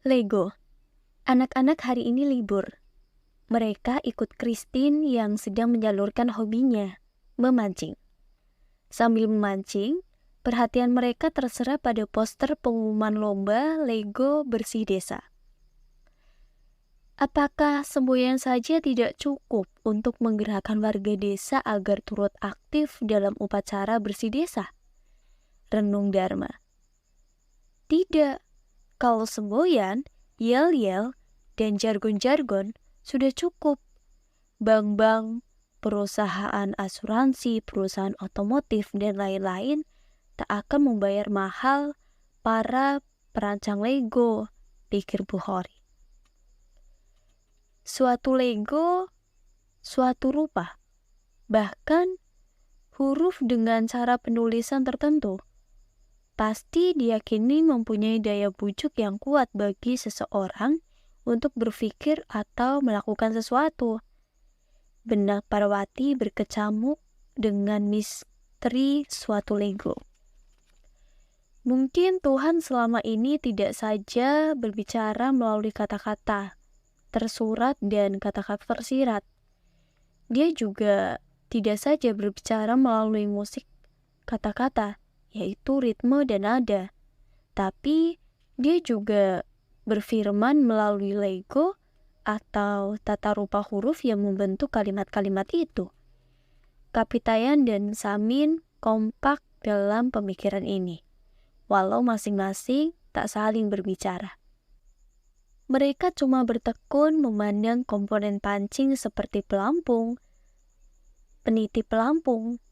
Lego. Anak-anak hari ini libur. Mereka ikut Christine yang sedang menyalurkan hobinya, memancing. Sambil memancing, perhatian mereka terserap pada poster pengumuman lomba Lego bersih desa. Apakah semboyan saja tidak cukup untuk menggerakkan warga desa agar turut aktif dalam upacara bersih desa? Renung Dharma. Tidak. Kalau semboyan, yel-yel, dan jargon-jargon sudah cukup. Bank-bank, perusahaan asuransi, perusahaan otomotif, dan lain-lain tak akan membayar mahal para perancang Lego, pikir Bukhari. Suatu Lego, suatu rupa, bahkan huruf dengan cara penulisan tertentu, pasti diyakini mempunyai daya bujuk yang kuat bagi seseorang untuk berpikir atau melakukan sesuatu. Benak Parwati berkecamuk dengan misteri suatu Lego. Mungkin Tuhan selama ini tidak saja berbicara melalui kata-kata tersurat dan kata-kata tersirat. Dia juga tidak saja berbicara melalui musik kata-kata, yaitu ritme dan nada. Tapi dia juga berfirman melalui Lego atau tata rupa huruf yang membentuk kalimat-kalimat itu. Kapitayan dan Samin kompak dalam pemikiran ini, walau masing-masing tak saling berbicara. Mereka cuma bertekun memandang komponen pancing seperti pelampung, peniti pelampung,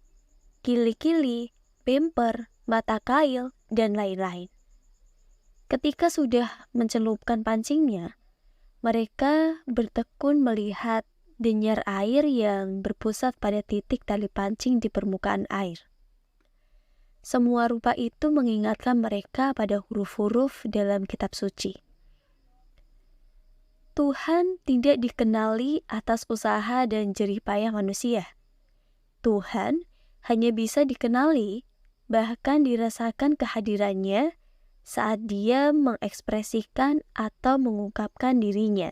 kili-kili, bemper, mata kail, dan lain-lain. Ketika sudah mencelupkan pancingnya, mereka bertekun melihat denyar air yang berpusat pada titik tali pancing di permukaan air. Semua rupa itu mengingatkan mereka pada huruf-huruf dalam kitab suci. Tuhan tidak dikenali atas usaha dan jerih payah manusia. Tuhan hanya bisa dikenali, bahkan dirasakan kehadirannya saat dia mengekspresikan atau mengungkapkan dirinya.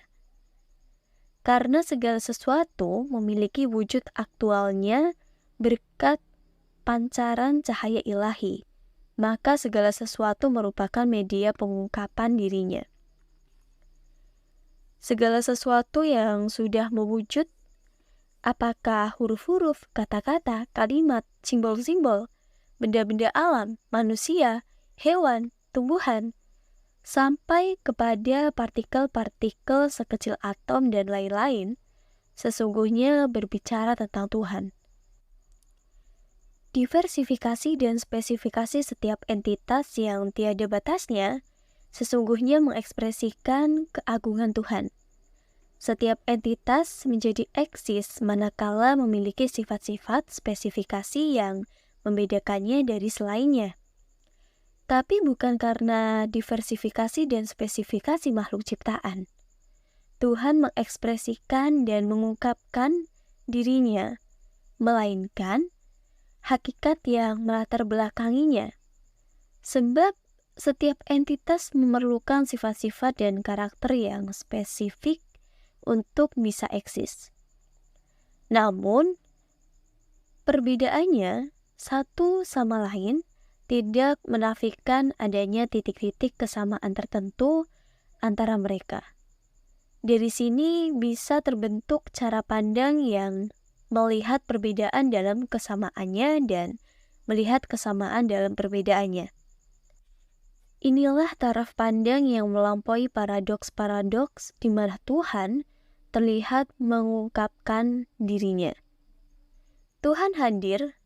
Karena segala sesuatu memiliki wujud aktualnya berkat pancaran cahaya ilahi, maka segala sesuatu merupakan media pengungkapan dirinya. Segala sesuatu yang sudah mewujud, apakah huruf-huruf, kata-kata, kalimat, simbol-simbol, benda-benda alam, manusia, hewan, tumbuhan, sampai kepada partikel-partikel sekecil atom dan lain-lain, sesungguhnya berbicara tentang Tuhan. Diversifikasi dan spesifikasi setiap entitas yang tiada batasnya, sesungguhnya mengekspresikan keagungan Tuhan. Setiap entitas menjadi eksis manakala memiliki sifat-sifat spesifikasi yang membedakannya dari selainnya. Tapi bukan karena diversifikasi dan spesifikasi makhluk ciptaan. Tuhan mengekspresikan dan mengungkapkan dirinya, melainkan hakikat yang melatar belakanginya. Sebab setiap entitas memerlukan sifat-sifat dan karakter yang spesifik untuk bisa eksis. Namun, perbedaannya satu sama lain tidak menafikan adanya titik-titik kesamaan tertentu antara mereka. Dari sini bisa terbentuk cara pandang yang melihat perbedaan dalam kesamaannya dan melihat kesamaan dalam perbedaannya. Inilah taraf pandang yang melampaui paradoks-paradoks di mana Tuhan terlihat mengungkapkan dirinya. Tuhan hadir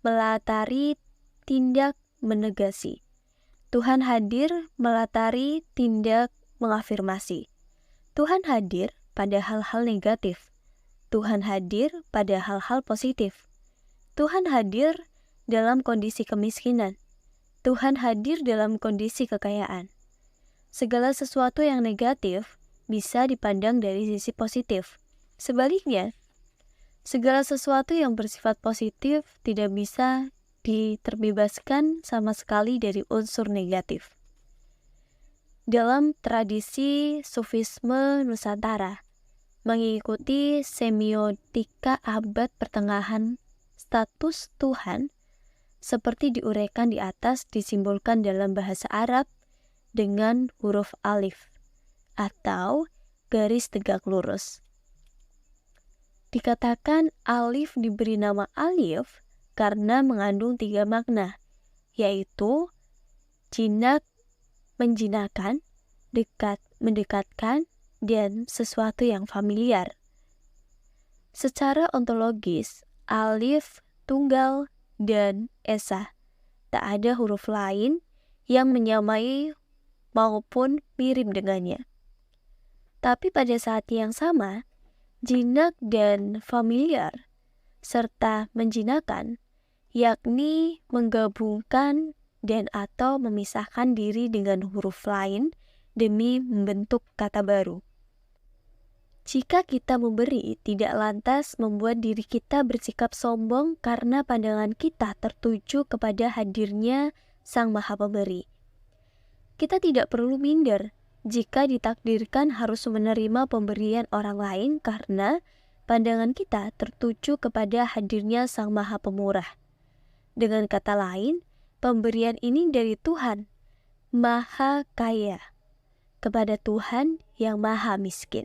melatari tindak menegasi. Tuhan hadir melatari tindak mengafirmasi. Tuhan hadir pada hal-hal negatif. Tuhan hadir pada hal-hal positif. Tuhan hadir dalam kondisi kemiskinan. Tuhan hadir dalam kondisi kekayaan. Segala sesuatu yang negatif bisa dipandang dari sisi positif. Sebaliknya, segala sesuatu yang bersifat positif tidak bisa diterbebaskan sama sekali dari unsur negatif. dalam tradisi Sufisme Nusantara. Mengikuti semiotika abad pertengahan, status Tuhan seperti diuraikan di atas disimbolkan dalam bahasa Arab dengan huruf alif atau garis tegak lurus. Dikatakan alif diberi nama alif karena mengandung 3 makna, yaitu jinak, menjinakkan, dekat, mendekatkan, dan sesuatu yang familiar. Secara ontologis, alif, tunggal, dan esa. Tak ada huruf lain yang menyamai maupun mirip dengannya. Tapi pada saat yang sama, jinak dan familiar, serta menjinakkan, yakni menggabungkan dan atau memisahkan diri dengan huruf lain demi membentuk kata baru. Jika kita memberi, tidak lantas membuat diri kita bersikap sombong karena pandangan kita tertuju kepada hadirnya Sang Maha Pemberi. Kita tidak perlu minder jika ditakdirkan harus menerima pemberian orang lain karena pandangan kita tertuju kepada hadirnya Sang Maha Pemurah. Dengan kata lain, pemberian ini dari Tuhan, Maha Kaya, kepada Tuhan yang Maha Miskin.